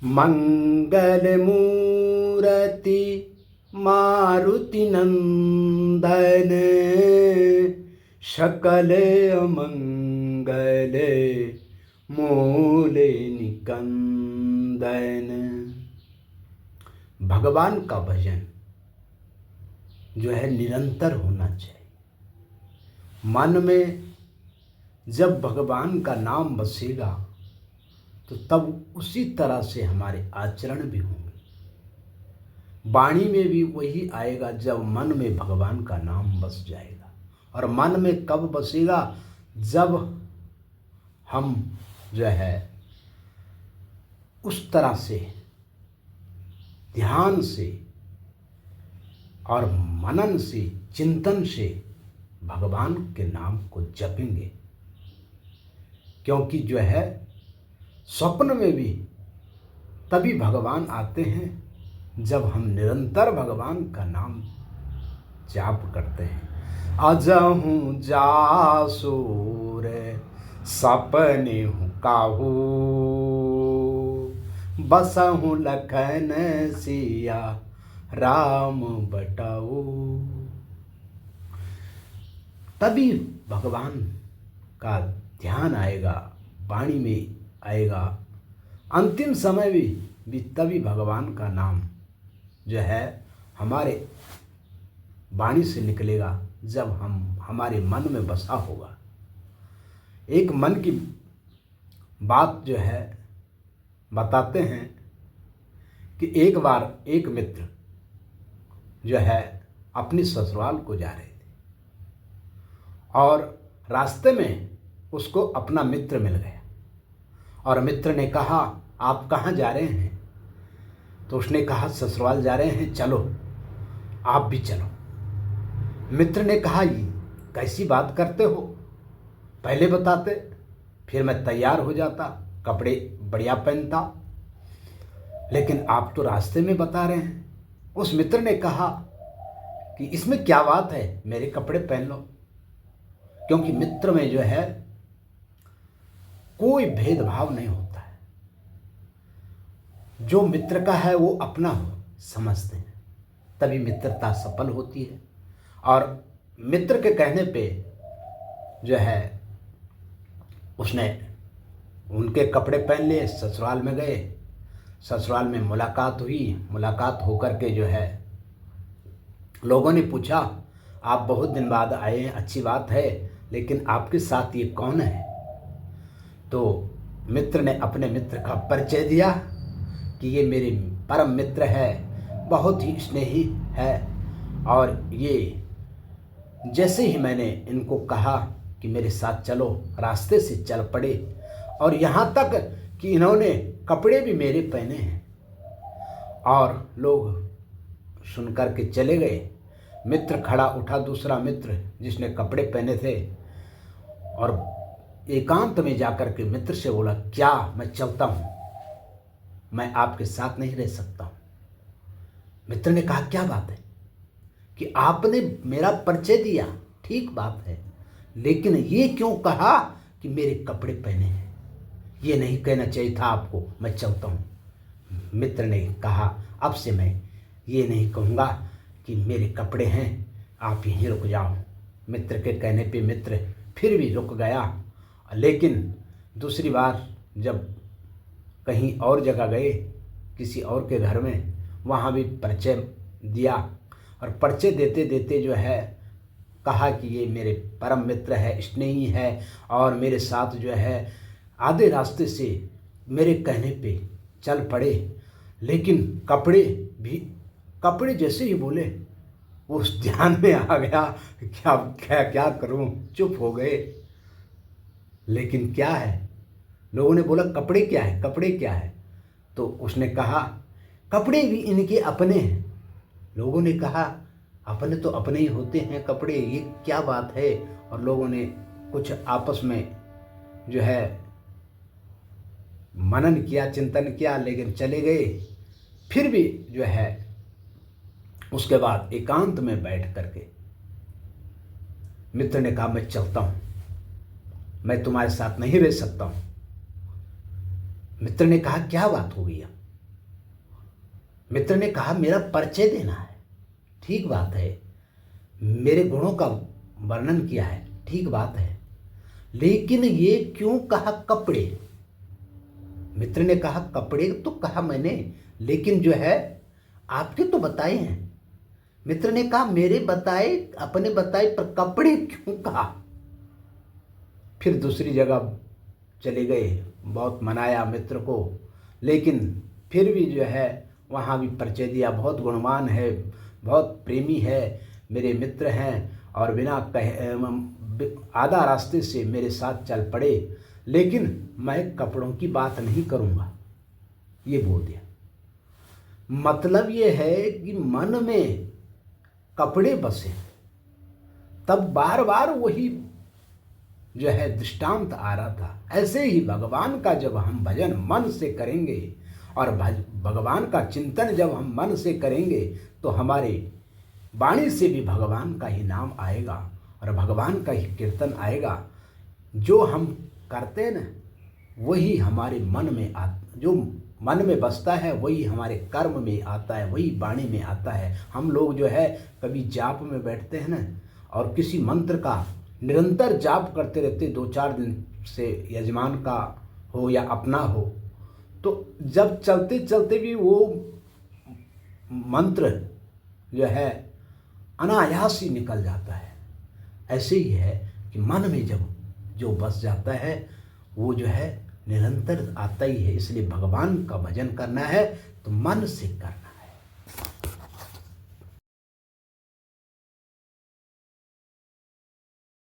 मंगल मूर्ति मारुति नंदन, सकल अमंगल मूल निकंदन। भगवान का भजन जो है निरंतर होना चाहिए। मन में जब भगवान का नाम बसेगा तो तब उसी तरह से हमारे आचरण भी होंगे। वाणी में भी वही आएगा जब मन में भगवान का नाम बस जाएगा। और मन में कब बसेगा? जब हम जो है उस तरह से ध्यान से और मनन से, चिंतन से भगवान के नाम को जपेंगे। क्योंकि जो है स्वप्न में भी तभी भगवान आते हैं जब हम निरंतर भगवान का नाम जाप करते हैं। अजहूँ जासूर सपने हूँ काहू, बसहूँ लखन सिया राम बटाऊ। तभी भगवान का ध्यान आएगा, वाणी में आएगा। अंतिम समय भी तभी भगवान का नाम जो है हमारे वाणी से निकलेगा जब हमारे मन में बसा होगा। एक मन की बात जो है बताते हैं कि एक बार एक मित्र जो है अपनी ससुराल को जा रहे थे और रास्ते में उसको अपना मित्र मिल गया। और मित्र ने कहा, आप कहाँ जा रहे हैं? तो उसने कहा, ससुराल जा रहे हैं, चलो आप भी चलो। मित्र ने कहा, ये कैसी बात करते हो, पहले बताते, फिर मैं तैयार हो जाता, कपड़े बढ़िया पहनता, लेकिन आप तो रास्ते में बता रहे हैं। उस मित्र ने कहा कि इसमें क्या बात है, मेरे कपड़े पहन लो। क्योंकि मित्र में जो है कोई भेदभाव नहीं होता है। जो मित्र का है वो अपना समझते हैं, तभी मित्रता सफल होती है। और मित्र के कहने पे जो है उसने उनके कपड़े पहन लिए, ससुराल में गए। ससुराल में मुलाकात हुई। मुलाकात होकर के जो है लोगों ने पूछा, आप बहुत दिन बाद आए हैं, अच्छी बात है, लेकिन आपके साथ ये कौन है? तो मित्र ने अपने मित्र का परिचय दिया कि ये मेरे परम मित्र है, बहुत ही स्नेही है। और ये जैसे ही मैंने इनको कहा कि मेरे साथ चलो, रास्ते से चल पड़े। और यहाँ तक कि इन्होंने कपड़े भी मेरे पहने हैं। और लोग सुनकर के चले गए। मित्र खड़ा उठा, दूसरा मित्र जिसने कपड़े पहने थे, और एकांत में जाकर के मित्र से बोला, क्या मैं चलता हूँ, मैं आपके साथ नहीं रह सकता हूँ। मित्र ने कहा, क्या बात है कि आपने मेरा परिचय दिया, ठीक बात है, लेकिन ये क्यों कहा कि मेरे कपड़े पहने हैं? ये नहीं कहना चाहिए था आपको, मैं चलता हूँ। मित्र ने कहा, अब से मैं ये नहीं कहूँगा कि मेरे कपड़े हैं, आप यहीं रुक जाओ। मित्र के कहने पे मित्र फिर भी रुक गया। लेकिन दूसरी बार जब कहीं और जगह गए, किसी और के घर में, वहाँ भी परिचय दिया। और परिचय देते देते जो है कहा कि ये मेरे परम मित्र है, स्नेही है, और मेरे साथ जो है आधे रास्ते से मेरे कहने पे चल पड़े। लेकिन कपड़े जैसे ही बोले, उस ध्यान में आ गया, क्या क्या क्या करूं, चुप हो गए। लेकिन क्या है, लोगों ने बोला, कपड़े क्या है, कपड़े क्या है? तो उसने कहा, कपड़े भी इनके अपने हैं। लोगों ने कहा, अपने तो अपने ही होते हैं कपड़े, ये क्या बात है? और लोगों ने कुछ आपस में जो है मनन किया, चिंतन किया, लेकिन चले गए। फिर भी जो है उसके बाद एकांत में बैठ करके मित्र ने कहा, मैं चलता हूँ, मैं तुम्हारे साथ नहीं रह सकता हूँ। मित्र ने कहा, क्या बात हो गई? मित्र ने कहा मेरा परिचय देना है, ठीक बात है, मेरे गुणों का वर्णन किया है, ठीक बात है, लेकिन ये क्यों कहा कपड़े? मित्र ने कहा कपड़े तो कहा मैंने, लेकिन जो है आपके तो बताए हैं। मित्र ने कहा मेरे बताए, अपने बताए, पर कपड़े क्यों कहा? फिर दूसरी जगह चले गए, बहुत मनाया मित्र को, लेकिन फिर भी जो है वहाँ भी परिचय दिया, बहुत गुणवान है, बहुत प्रेमी है, मेरे मित्र हैं, और बिना आधा रास्ते से मेरे साथ चल पड़े, लेकिन मैं कपड़ों की बात नहीं करूँगा, ये बोल दिया। मतलब ये है कि मन में कपड़े बसे, तब बार बार वही जो है दृष्टांत आ रहा था। ऐसे ही भगवान का जब हम भजन मन से करेंगे और भगवान का चिंतन जब हम मन से करेंगे तो हमारे वाणी से भी भगवान का ही नाम आएगा और भगवान का ही कीर्तन आएगा। जो हम करते हैं ना वही हमारे मन में जो मन में बसता है वही हमारे कर्म में आता है, वही वाणी में आता है। हम लोग जो है कभी जाप में बैठते हैं ना और किसी मंत्र का निरंतर जाप करते रहते, 2-4 दिन से यजमान का हो या अपना हो, तो जब चलते चलते भी वो मंत्र जो है अनायास ही निकल जाता है। ऐसे ही है कि मन में जब जो बस जाता है वो जो है निरंतर आता ही है। इसलिए भगवान का भजन करना है तो मन से करना।